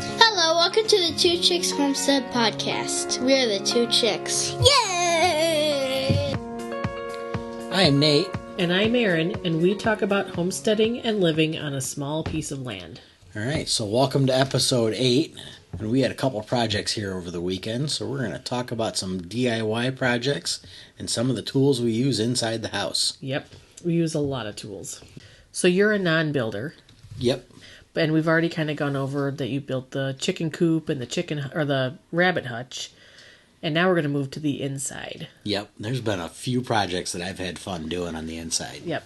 Hello, welcome to the Two Chicks Homestead podcast. We are the Two Chicks. Yay! I am Nate. And I'm Aaron, and we talk about homesteading and living on a small piece of land. All right, so welcome to episode 8. And we had a couple projects here over the weekend, so we're going to talk about some DIY projects and some of the tools we use inside the house. Yep, we use a lot of tools. So you're a non-builder. Yep. And we've already kind of gone over that you built the chicken coop and the rabbit hutch. And now we're going to move to the inside. Yep, there's been a few projects that I've had fun doing on the inside. Yep.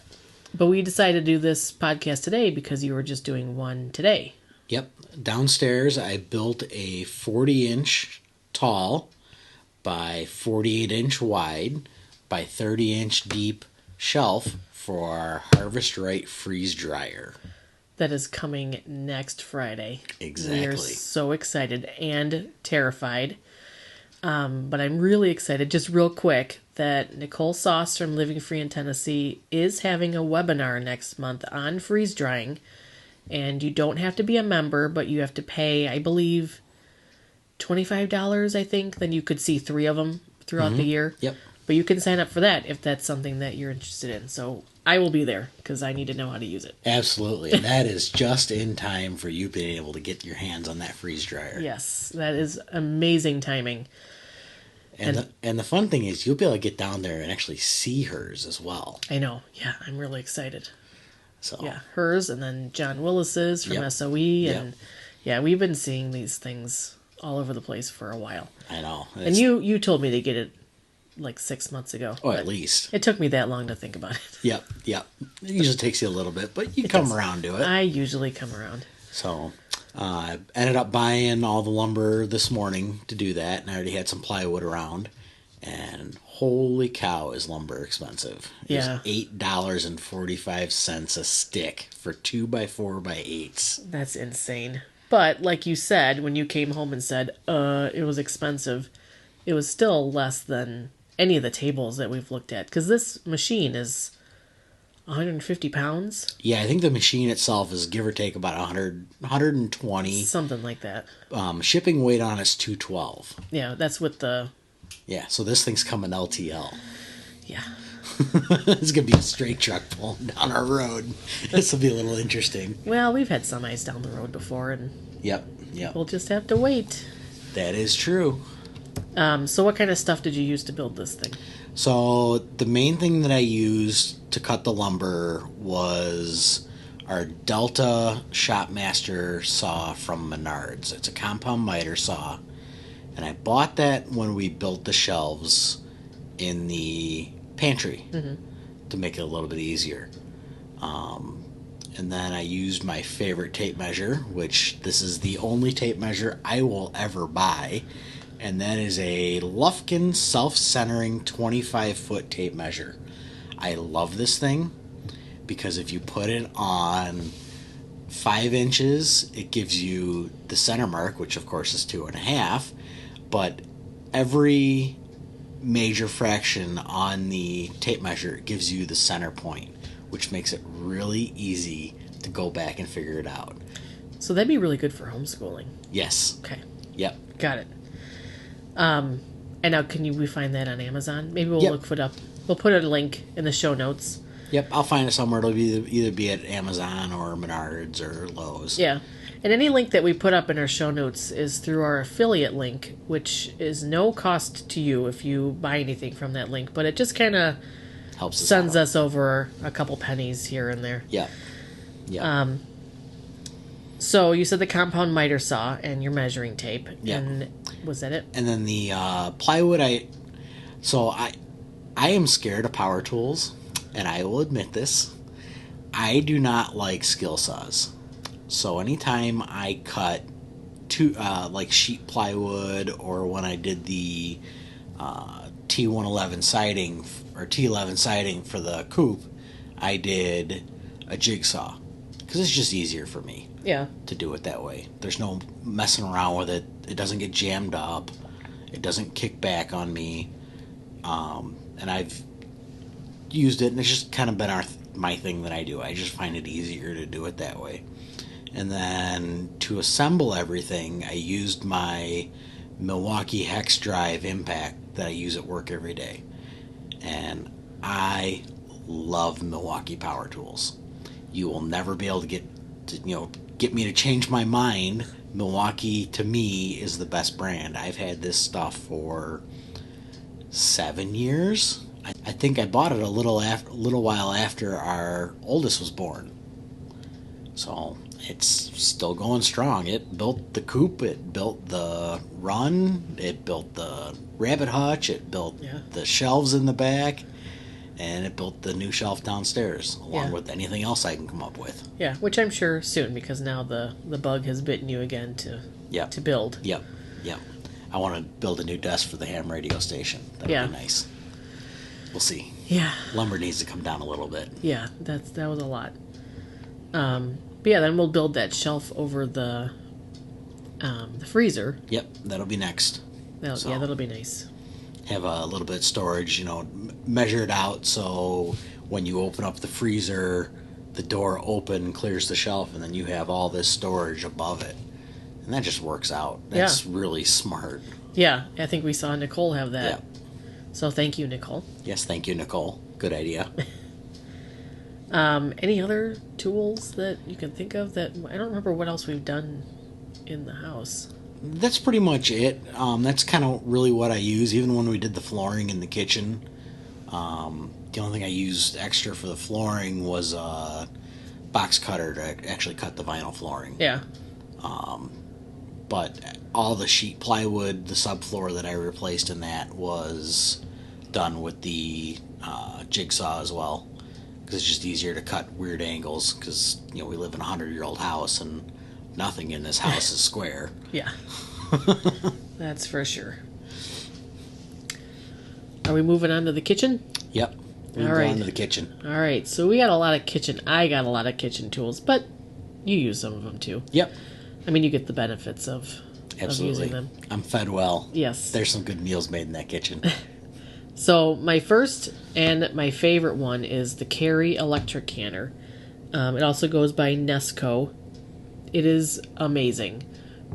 But we decided to do this podcast today because you were just doing one today. Yep. Downstairs, I built a 40-inch tall by 48-inch wide by 30-inch deep shelf for our Harvest Right freeze dryer. That is coming next Friday. Exactly. We are so excited and terrified. But I'm really excited, just real quick, that Nicole Sauce from Living Free in Tennessee is having a webinar next month on freeze drying. And you don't have to be a member, but you have to pay, I believe, $25, I think. Then you could see 3 of them throughout the year. Yep. But you can sign up for that if that's something that you're interested in. So I will be there because I need to know how to use it. Absolutely. And that is just in time for you being able to get your hands on that freeze dryer. Yes, that is amazing timing. And the fun thing is you'll be able to get down there and actually see hers as well. I know. Yeah, I'm really excited. So Yeah, hers and then John Willis's from Yep. SOE. And yeah, we've been seeing these things all over the place for a while. I know. And you told me to get it like 6 months ago. Oh, at least. It took me that long to think about it. Yep. It usually takes you a little bit, but you come around to it. I usually come around. So I ended up buying all the lumber this morning to do that, and I already had some plywood around. And holy cow, is lumber expensive. Yeah. It's $8.45 a stick for 2x4x8s. That's insane. But like you said, when you came home and said, it was expensive, it was still less than any of the tables that we've looked at. Because this machine is 150 pounds. Yeah, I think the machine itself is give or take about 120. Something like that. Shipping weight on it's 212. Yeah, that's with the... Yeah, so this thing's coming LTL. Yeah. It's going to be a straight truck pulling down our road. This will be a little interesting. Well, we've had semis down the road before, and Yep. we'll just have to wait. That is true. So what kind of stuff did you use to build this thing? So the main thing that I used to cut the lumber was our Delta Shopmaster saw from Menards. It's a compound miter saw. And I bought that when we built the shelves in the pantry to make it a little bit easier. And then I used my favorite tape measure, which this is the only tape measure I will ever buy. And that is a Lufkin self-centering 25-foot tape measure. I love this thing because if you put it on 5 inches, it gives you the center mark, which of course is 2.5. But every major fraction on the tape measure gives you the center point, which makes it really easy to go back and figure it out. So that'd be really good for homeschooling. Yes. Okay. Yep. Got it. And now we find that on Amazon? Maybe we'll look it up. We'll put a link in the show notes. Yep, I'll find it somewhere. It'll either be at Amazon or Menards or Lowe's. Yeah. And any link that we put up in our show notes is through our affiliate link, which is no cost to you if you buy anything from that link, but it just kind of Helps us sends out. us over a couple pennies here and there. Yep. Yep. So you said the compound miter saw and your measuring tape. Yeah. And was that it? And then the plywood, I am scared of power tools, and I will admit this. I do not like skill saws. So anytime I cut like sheet plywood, or when I did the T111 siding or T11 siding for the coop, I did a jigsaw because it's just easier for me. Yeah. To do it that way. There's no messing around with it. It doesn't get jammed up. It doesn't kick back on me. And I've used it, and it's just kind of been my thing that I do. I just find it easier to do it that way. And then to assemble everything, I used my Milwaukee Hex Drive Impact that I use at work every day. And I love Milwaukee power tools. You will never be able to get me to change my mind. Milwaukee, to me, is the best brand. I've had this stuff for 7 years. I think I bought it a little while after our oldest was born. So it's still going strong. It built the coop, it built the run, it built the rabbit hutch, it built the shelves in the back, and it built the new shelf downstairs, along with anything else I can come up with. Yeah, which I'm sure soon, because now the bug has bitten you again to build. Yep. I want to build a new desk for the ham radio station. That would be nice. We'll see. Yeah. Lumber needs to come down a little bit. Yeah, that was a lot. But yeah, then we'll build that shelf over the freezer. Yep, that'll be next. That'll be nice. Have a little bit of storage, measure it out so when you open up the freezer, the door open clears the shelf, and then you have all this storage above it. And that just works out. That's really smart. Yeah, I think we saw Nicole have that. Yeah. So thank you, Nicole. Yes, thank you, Nicole. Good idea. Any other tools that you can think of that I don't remember what else we've done in the house. That's pretty much it. That's kind of really what I use, even when we did the flooring in the kitchen. The only thing I used extra for the flooring was a box cutter to actually cut the vinyl flooring. Yeah. But all the sheet plywood, the subfloor that I replaced in that was done with the jigsaw as well. Because it's just easier to cut weird angles, because we live in a 100-year-old house and nothing in this house is square. Yeah. That's for sure. Are we moving on to the kitchen? Yep. We're All right. on to the kitchen. All right. So I got a lot of kitchen tools, but you use some of them too. Yep. I mean, you get the benefits of using them. I'm fed well. Yes. There's some good meals made in that kitchen. So my first and my favorite one is the Carry electric canner. It also goes by Nesco. It is amazing.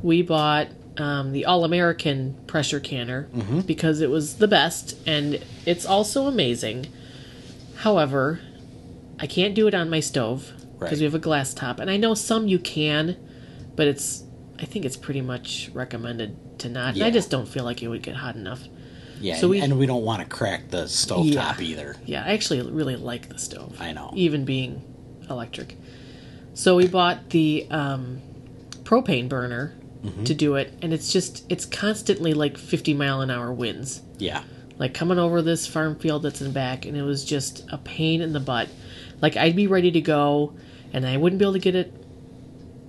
We bought the All-American pressure canner because it was the best, and it's also amazing. However, I can't do it on my stove because we have a glass top, and I know some you can, but I think it's pretty much recommended to not. Yeah. And I just don't feel like it would get hot enough. Yeah, So and we don't want to crack the stove top either. Yeah, I actually really like the stove. I know. Even being electric. So we bought the propane burner to do it, and it's constantly like 50-mile-an-hour winds. Yeah. Like coming over this farm field that's in back, and it was just a pain in the butt. Like I'd be ready to go, and I wouldn't be able to get it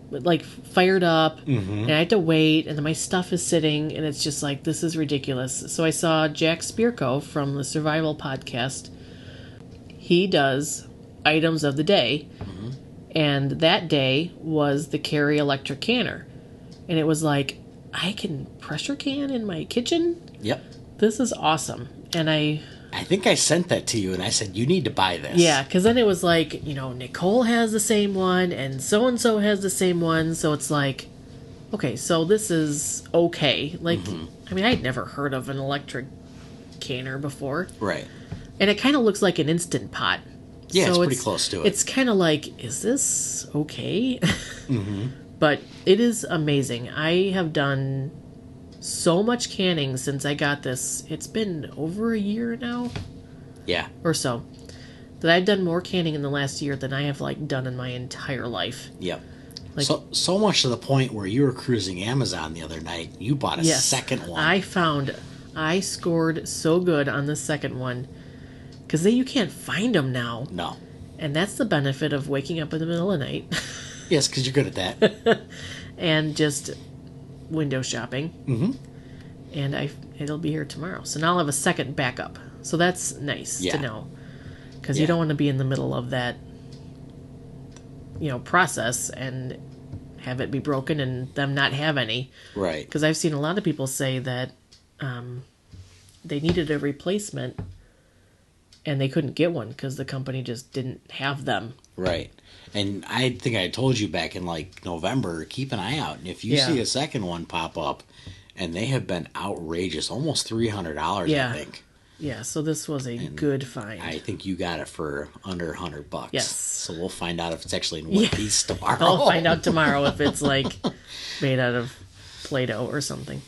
like fired up, and I had to wait, and then my stuff is sitting, and it's just like, this is ridiculous. So I saw Jack Spirko from the Survival Podcast. He does items of the day, and that day was the Carry electric canner, and it was like, I can pressure can in my kitchen? Yep. This is awesome. And I think I sent that to you, and I said, you need to buy this. Yeah, because then it was like, Nicole has the same one, and so-and-so has the same one, so it's like, okay, so this is okay. Like, I mean, I'd never heard of an electric canner before. Right. And it kind of looks like an Instant Pot. Yeah, so it's pretty close to it. It's kind of like, is this okay? But it is amazing. I have done so much canning since I got this. It's been over a year now. Yeah. Or so. That I've done more canning in the last year than I have done in my entire life. Yep. Like, so much to the point where you were cruising Amazon the other night. You bought a second one. I scored so good on the second one. Because you can't find them now. No. And that's the benefit of waking up in the middle of the night. Yes, because you're good at that. And just window shopping. And it'll be here tomorrow. So now I'll have a second backup. So that's nice to know. Because you don't want to be in the middle of that, process and have it be broken and them not have any. Right. Because I've seen a lot of people say that they needed a replacement and they couldn't get one because the company just didn't have them. Right. And I think I told you back in like November, keep an eye out. And if you see a second one pop up, and they have been outrageous, almost $300, Yeah. I think. Yeah, so this was a good find. I think you got it for under $100. Yes. So we'll find out if it's actually in one piece tomorrow. I'll find out tomorrow if it's like made out of Play-Doh or something.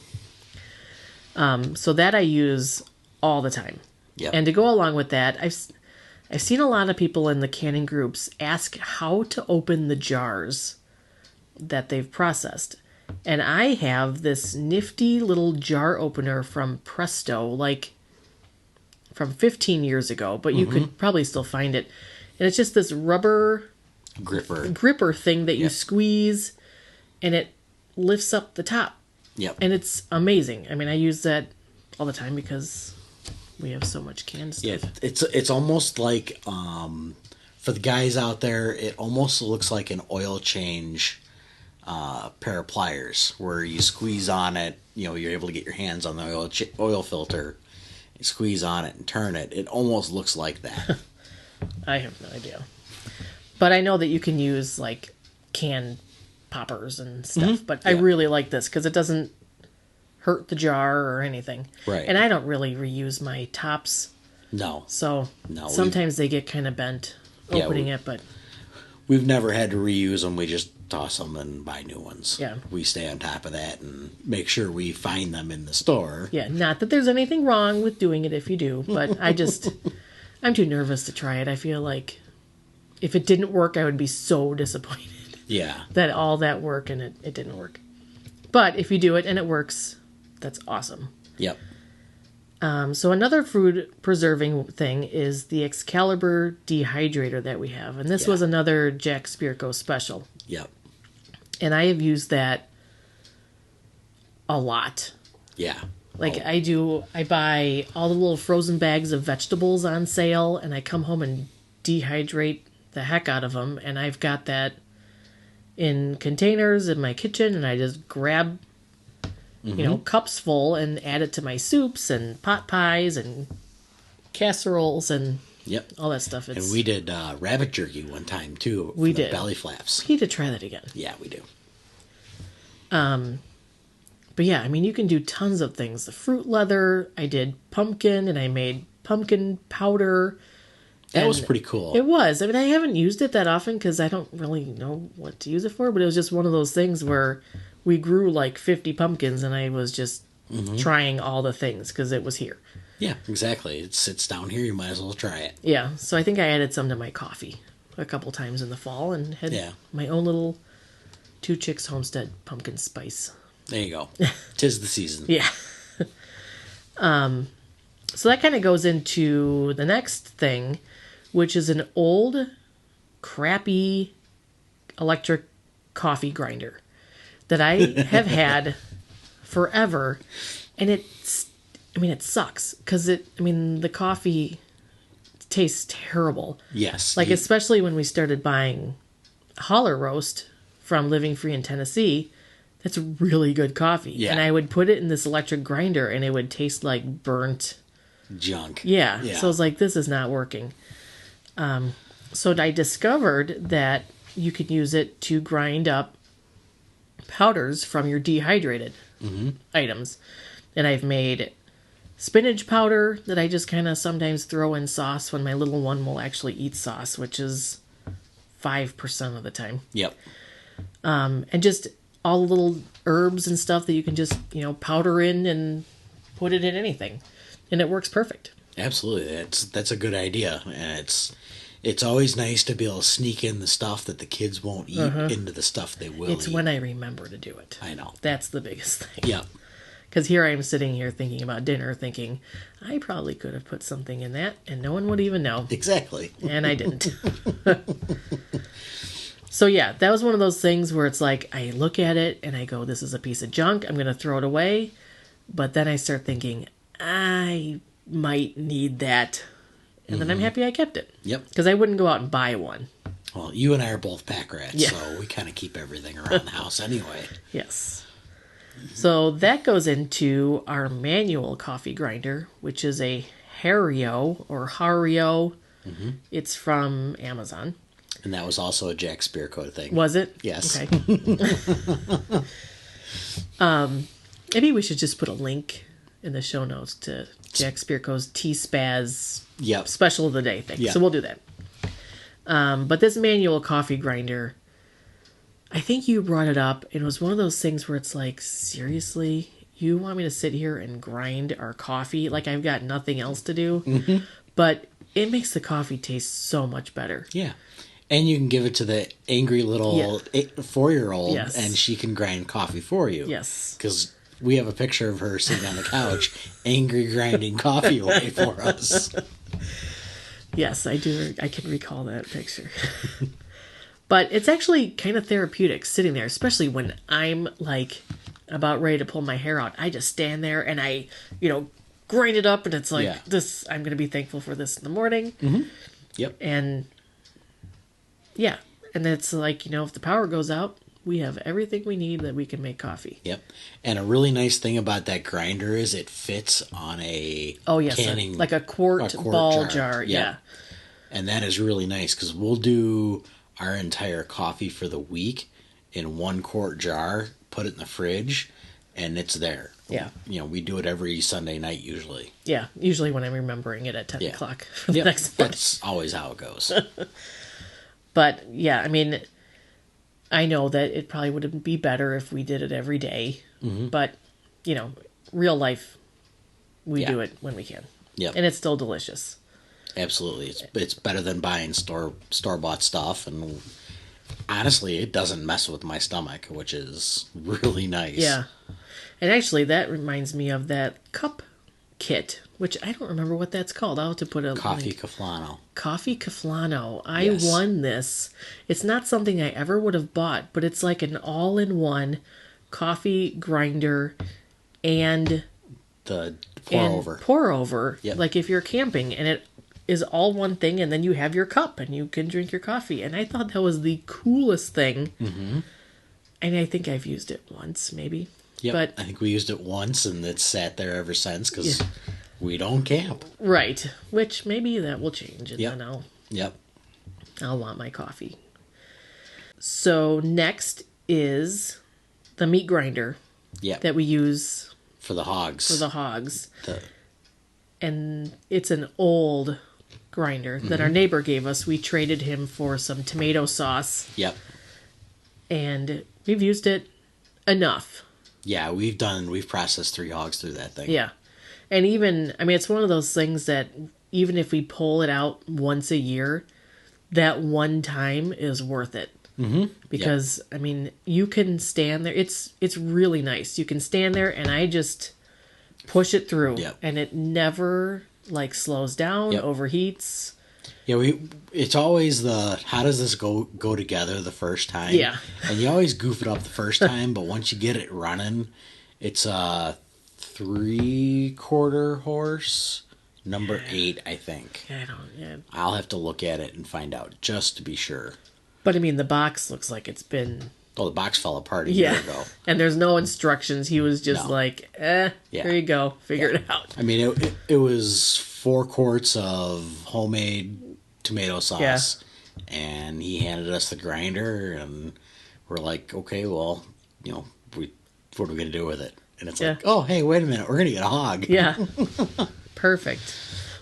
So that I use all the time. Yep. And to go along with that, I've seen a lot of people in the canning groups ask how to open the jars that they've processed. And I have this nifty little jar opener from Presto, like from 15 years ago, but you could probably still find it. And it's just this rubber gripper thing that you squeeze, and it lifts up the top. Yep. And it's amazing. I mean, I use that all the time because we have so much canned stuff. Yeah, it's almost like, for the guys out there, it almost looks like an oil change pair of pliers where you squeeze on it. You know, you're able to get your hands on the oil filter, you squeeze on it and turn it. It almost looks like that. I have no idea. But I know that you can use like canned poppers and stuff. But I really like this because it doesn't hurt the jar or anything. Right. And I don't really reuse my tops. No. So sometimes they get kind of bent opening it, but we've never had to reuse them. We just toss them and buy new ones. Yeah. We stay on top of that and make sure we find them in the store. yeah, not that there's anything wrong with doing it if you do, but I'm too nervous to try it. I feel like if it didn't work, I would be so disappointed. Yeah. That all that work and it didn't work. But if you do it and it works, that's awesome. Yep. So another food preserving thing is the Excalibur dehydrator that we have. And this was another Jack Spirko special. Yep. And I have used that a lot. Yeah. Like I buy all the little frozen bags of vegetables on sale, and I come home and dehydrate the heck out of them. And I've got that in containers in my kitchen, and I just grab, cups full and add it to my soups and pot pies and casseroles and all that stuff. And we did rabbit jerky one time too. We did. Belly flaps. We need to try that again. Yeah, we do. But yeah, I mean, you can do tons of things. The fruit leather, I did pumpkin, and I made pumpkin powder. That was pretty cool. It was. I mean, I haven't used it that often because I don't really know what to use it for, but it was just one of those things where we grew like 50 pumpkins, and I was just trying all the things because it was here. Yeah, exactly. It sits down here. You might as well try it. Yeah, so I think I added some to my coffee a couple times in the fall and had my own little Two Chicks Homestead pumpkin spice. There you go. 'Tis the season. Yeah. So that kind of goes into the next thing, which is an old, crappy electric coffee grinder that I have had forever. And it sucks because the coffee tastes terrible. Yes. Like, especially when we started buying Holler Roast from Living Free in Tennessee. That's really good coffee. Yeah. And I would put it in this electric grinder and it would taste like burnt junk. Yeah. So I was like, this is not working. So I discovered that you could use it to grind up powders from your dehydrated items. And I've made spinach powder that I just kind of sometimes throw in sauce when my little one will actually eat sauce, which is 5% of the time. Yep. And just all the little herbs and stuff that you can just, powder in and put it in anything. And it works perfect. Absolutely. That's a good idea. And it's always nice to be able to sneak in the stuff that the kids won't eat into the stuff they will It's eat. when I remember to do it. I know. That's the biggest thing. Yep. Because here I am sitting here thinking about dinner, thinking, I probably could have put something in that and no one would even know. Exactly. And I didn't. So yeah, that was one of those things where it's like, I look at it and I go, this is a piece of junk. I'm going to throw it away. But then I start thinking, I might need that. And then I'm happy I kept it. Yep. Because I wouldn't go out and buy one. Well, you and I are both pack rats, Yeah. so we kind of keep everything around the house anyway. Yes. So that goes into our manual coffee grinder, which is a Hario or Hario. Mm-hmm. It's from Amazon. And that was also a Jack Spearco thing. Was it? Yes. Okay. Maybe we should just put a link in the show notes to Jack Spearco's T-Spaz Yep. special of the day thing. Yeah. So we'll do that. But this manual coffee grinder, I think you brought it up. It was one of those things where it's like, seriously, you want me to sit here and grind our coffee? Like I've got nothing else to do. Mm-hmm. But it makes the coffee taste so much better. Yeah. And you can give it to the angry little 4-year-old, Yes. and she can grind coffee for you. Yes. Because we have a picture of her sitting on the couch, angry grinding coffee away for us. Yes, I do. I can recall that picture. But it's actually kind of therapeutic sitting there, especially when I'm like about ready to pull my hair out. I just stand there and I, grind it up, and it's like this. I'm going to be thankful for this in the morning. Mm-hmm. Yep. And yeah, and it's like, if the power goes out, we have everything we need that we can make coffee. Yep. And a really nice thing about that grinder is it fits on a canning, like a quart ball jar. Yep. Yeah. And that is really nice because we'll do our entire coffee for the week in 1 quart jar, put it in the fridge, and it's there. Yeah. We do it every Sunday night usually. Yeah, usually when I'm remembering it at 10 o'clock for the Yep. next one. That's always how it goes. But yeah, I mean, I know that it probably would be better if we did it every day. Mm-hmm. But, real life, we Yeah. do it when we can. Yep. And it's still delicious. Absolutely. It's better than buying store-bought stuff, and honestly, it doesn't mess with my stomach, which is really nice. Yeah. And actually, that reminds me of that cup kit, which I don't remember what that's called. I'll have to put a Coffee link. Caflano. Coffee Caflano. I Yes. won this. It's not something I ever would have bought, but it's like an all-in-one coffee grinder and The pour-over. Pour-over. Yep. Like if you're camping, and it is all one thing, and then you have your cup and you can drink your coffee. And I thought that was the coolest thing. Mm-hmm. And I think I've used it once, maybe. Yep. But I think we used it once, and it's sat there ever since because we don't camp. right, which maybe that will change, and Yep. then Yep. I'll want my coffee. So next is the meat grinder Yep. that we use For the hogs. for the hogs. The- And it's an old grinder that our neighbor gave us. We traded him for some tomato sauce, Yep. and we've used it enough. Yeah, we've processed 3 hogs through that thing. Yeah. And even, I mean, it's one of those things that even if we pull it out once a year, that one time is worth it. Mm-hmm. Because, I mean, you can stand there. It's really nice. You can stand there, and I just push it through. Yep. And it never, slows down, Yep. overheats. Yeah, it's always how does this go together the first time? Yeah. And you always goof it up the first time, but once you get it running, it's a 3/4 horse, number 8, I think. Yeah. I'll have to look at it and find out just to be sure. But, I mean, the box looks like it's been... Oh, the box fell apart a year Yeah. ago. And there's no instructions. He was just No. here you go. Figure it out. I mean, it was 4 quarts of homemade tomato sauce, and he handed us the grinder, and we're like, okay, well, what are we going to do with it? And it's like, oh, hey, wait a minute, we're going to get a hog. Yeah. Perfect.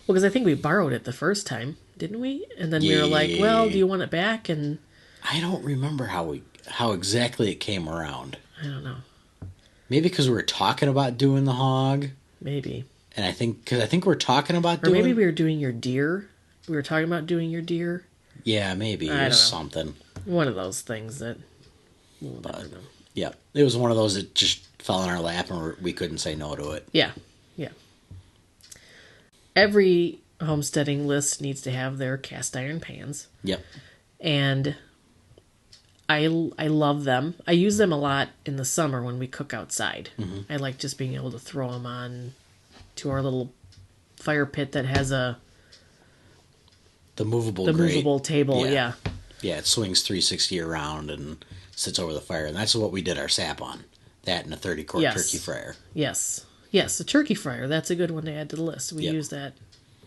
Well, because I think we borrowed it the first time, didn't we? And then we were like, well, do you want it back? And I don't remember how exactly it came around. I don't know. Maybe because we were talking about doing the hog, Maybe. and I think we're talking about Or doing. maybe we were doing your deer. We were talking about doing your deer. Yeah, maybe I it don't was know. something. One of those things that we'll never know. Yeah, it was one of those that just fell in our lap, and we couldn't say no to it. Yeah. Every homesteading list needs to have their cast iron pans. Yep. And I love them. I use them a lot in the summer when we cook outside. Mm-hmm. I like just being able to throw them on to our little fire pit that has The movable table. Yeah. Yeah, it swings 360 around and sits over the fire, and that's what we did our sap on. That and a 30-quart Yes. turkey fryer. Yes, a turkey fryer. That's a good one to add to the list. We Yep. use that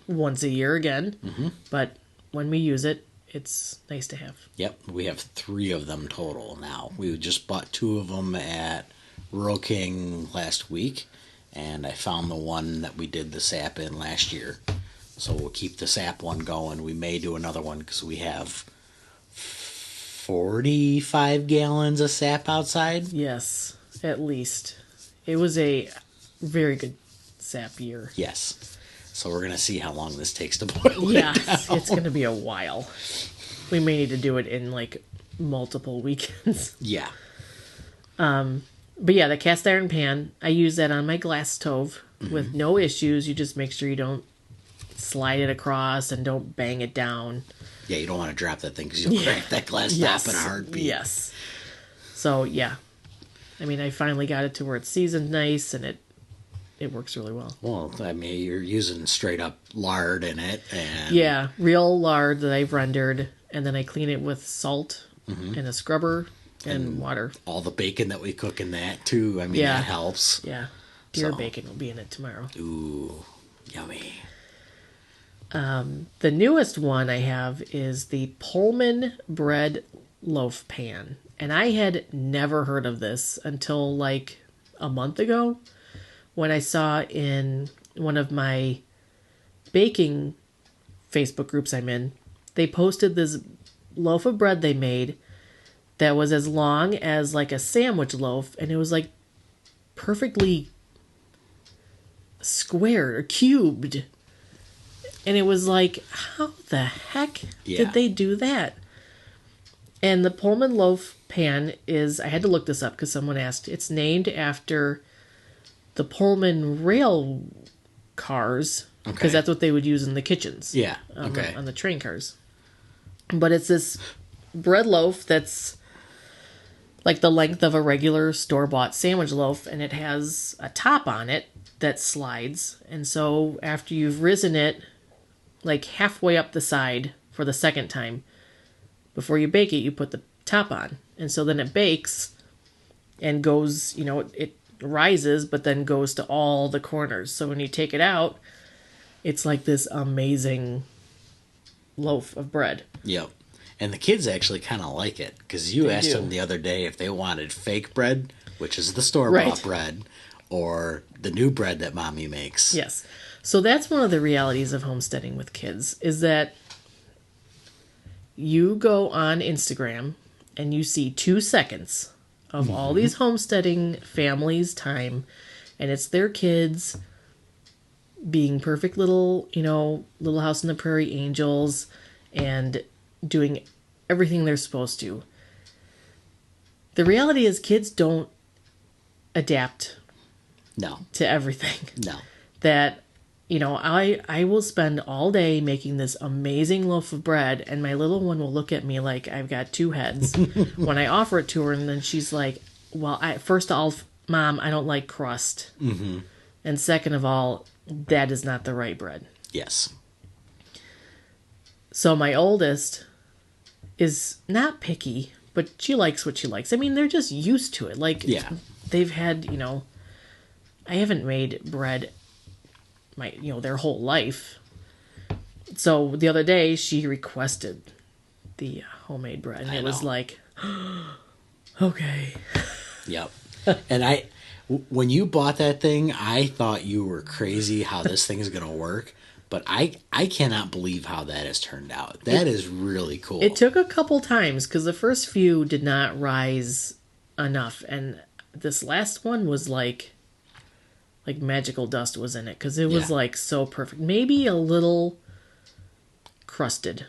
once a year again. Mm-hmm. But when we use it, it's nice to have. Yep, we have 3 of them total now. We just bought 2 of them at Rural King last week, and I found the one that we did the sap in last year. So we'll keep the sap one going. We may do another one because we have 45 gallons of sap outside. Yes, at least. It was a very good sap year. Yes. So we're going to see how long this takes to boil Yeah, it down. it's going to be a while. We may need to do it in like multiple weekends. Yeah. But yeah, the cast iron pan, I use that on my glass stove with no issues. You just make sure you don't slide it across and don't bang it down. Yeah, you don't want to drop that thing because you'll crack that glass top in a heartbeat. Yes. So yeah, I mean, I finally got it to where it's seasoned nice and it works really well. Well, I mean, you're using straight up lard in it, and Yeah, real lard that I've rendered, and then I clean it with salt and a scrubber and water. all the bacon that we cook in that too. I mean, Yeah. that helps. Yeah, deer So. bacon will be in it tomorrow. Ooh, yummy. The newest one I have is the Pullman bread loaf pan. And I had never heard of this until like a month ago when I saw in one of my baking Facebook groups I'm in, they posted this loaf of bread they made that was as long as like a sandwich loaf, and it was like perfectly squared or cubed. And it was like, how the heck did they do that? And the Pullman loaf pan is, I had to look this up because someone asked, it's named after the Pullman rail cars, because that's what they would use in the kitchens. Yeah, on the train cars. But it's this bread loaf that's like the length of a regular store-bought sandwich loaf, and it has a top on it that slides. And so after you've risen it like halfway up the side for the second time, before you bake it, you put the top on. And so then it bakes and goes, it rises, but then goes to all the corners. So when you take it out, it's like this amazing loaf of bread. Yep. And the kids actually kind of like it because you asked them the other day if they wanted fake bread, which is the store-bought bread, or the new bread that Mommy makes. Yes. So that's one of the realities of homesteading with kids, is that you go on Instagram and you see 2 seconds of all these homesteading families' time, and it's their kids being perfect little, little house on the prairie angels and doing everything they're supposed to. The reality is kids don't adapt to everything. No. That, I will spend all day making this amazing loaf of bread, and my little one will look at me like I've got 2 heads when I offer it to her, and then she's like, well, first of all, Mom, I don't like crust. Mm-hmm. And second of all, that is not the right bread. Yes. So my oldest is not picky, but she likes what she likes. I mean, they're just used to it. Like, they've had, I haven't made bread their whole life. So the other day she requested the homemade bread, and it was like, okay. Yep. And when you bought that thing, I thought you were crazy how this thing is going to work. But I cannot believe how that has turned out. That is really cool. It took a couple times because the first few did not rise enough. And this last one was like magical dust was in it because it was like so perfect. Maybe a little crusted.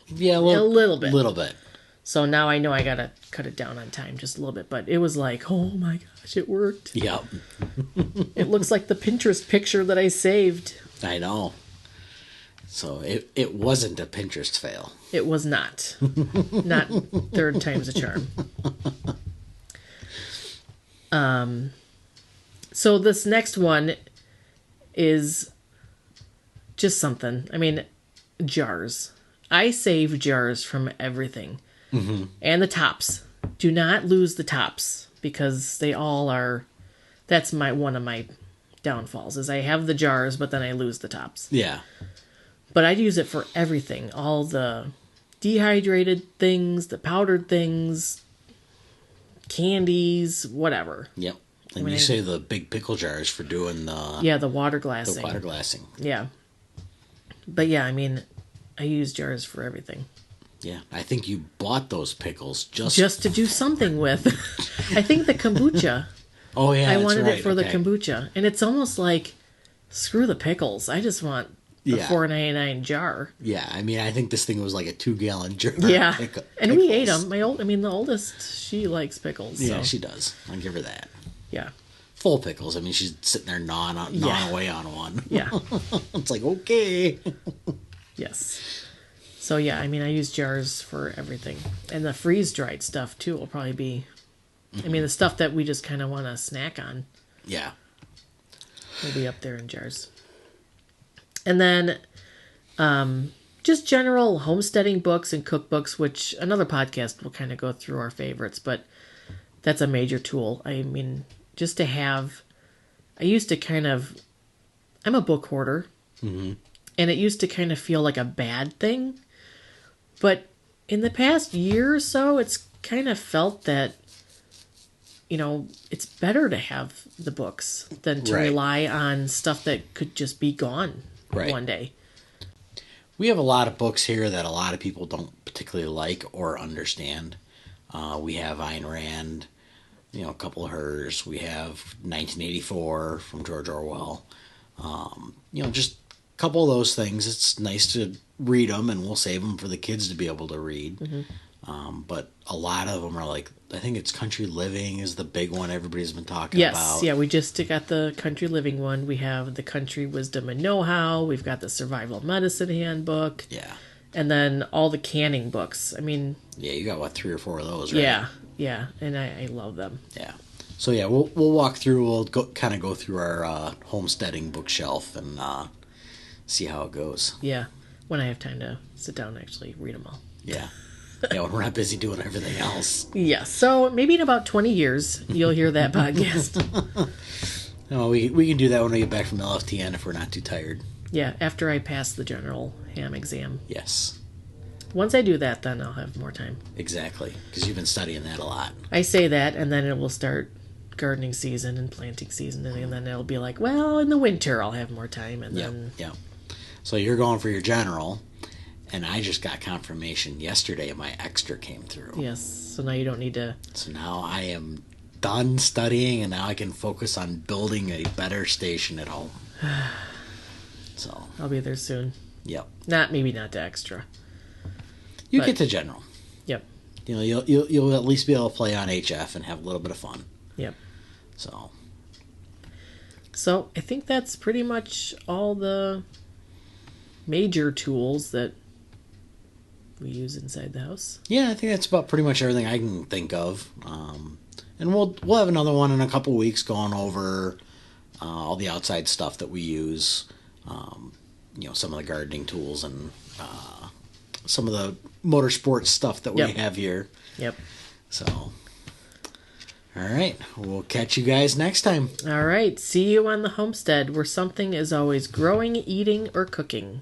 Yeah, a little bit. Little bit. So now I know I got to cut it down on time just a little bit. But it was like, oh my gosh, it worked. Yep. It looks like the Pinterest picture that I saved. I know. So it wasn't a Pinterest fail. It was not. Not third time's a charm. So this next one is just something. I mean, jars. I save jars from everything. Mm-hmm. And the tops. Do not lose the tops because they all are... That's one of my downfalls is I have the jars, but then I lose the tops. Yeah. But I'd use it for everything. All the dehydrated things, the powdered things, candies, whatever. Yep. And you say the big pickle jars for doing the water glassing. The water glassing. Yeah. But yeah, I mean, I use jars for everything. Yeah, I think you bought those pickles just to do something with. I think the kombucha. Oh yeah, I wanted it for the kombucha, and it's almost like screw the pickles. I just want the $4.99 jar. Yeah, I mean, I think this thing was like a 2-gallon jar. Yeah, and we ate them. The oldest, she likes pickles. Yeah, so. she does. I'll give her that. Yeah. Full pickles. I mean, she's sitting there gnawing away on one. Yeah. It's like, okay. Yes. So, yeah, I mean, I use jars for everything. And the freeze-dried stuff, too, will probably be... I mean, the stuff that we just kind of want to snack on. Yeah. Will be up there in jars. And then just general homesteading books and cookbooks, which another podcast will kind of go through our favorites, but that's a major tool. I mean, just to have... I used to kind of... I'm a book hoarder. Mm-hmm. And it used to kind of feel like a bad thing. But in the past year or so, it's kind of felt that, it's better to have the books than to rely on stuff that could just be gone one day. We have a lot of books here that a lot of people don't particularly like or understand. We have Ayn Rand, a couple of hers. We have 1984 from George Orwell. Just a couple of those things. It's nice to read them, and we'll save them for the kids to be able to read. Mm-hmm. But a lot of them are like, I think it's Country Living is the big one everybody's been talking about. Yes, yeah, we just got the Country Living one. We have the Country Wisdom and Know-How. We've got the Survival Medicine Handbook. Yeah. And then all the canning books. I mean... Yeah, you got, 3 or 4 of those, right? Yeah, and I love them. Yeah. So, yeah, we'll walk through, we'll go through our homesteading bookshelf and see how it goes. Yeah, when I have time to sit down and actually read them all. Yeah. Yeah, when we're not busy doing everything else. Yeah, so maybe in about 20 years, you'll hear that podcast. No, we can do that when we get back from LFTN if we're not too tired. Yeah, after I pass the general ham exam. Yes. Once I do that, then I'll have more time. Exactly, because you've been studying that a lot. I say that, and then it will start gardening season and planting season, and then it'll be like, well, in the winter I'll have more time, and then... Yeah. So you're going for your general, and I just got confirmation yesterday my extra came through. Yes, so now you don't need to... So now I am done studying, and now I can focus on building a better station at home. So I'll be there soon. Yep. Maybe not to extra. You get to general. Yep. You'll at least be able to play on HF and have a little bit of fun. Yep. So I think that's pretty much all the major tools that we use inside the house. Yeah, I think that's about pretty much everything I can think of. And we'll have another one in a couple weeks going over all the outside stuff that we use. Some of the gardening tools and some of the motorsports stuff that we have here. Yep. So, all right. We'll catch you guys next time. All right. See you on the homestead, where something is always growing, eating, or cooking.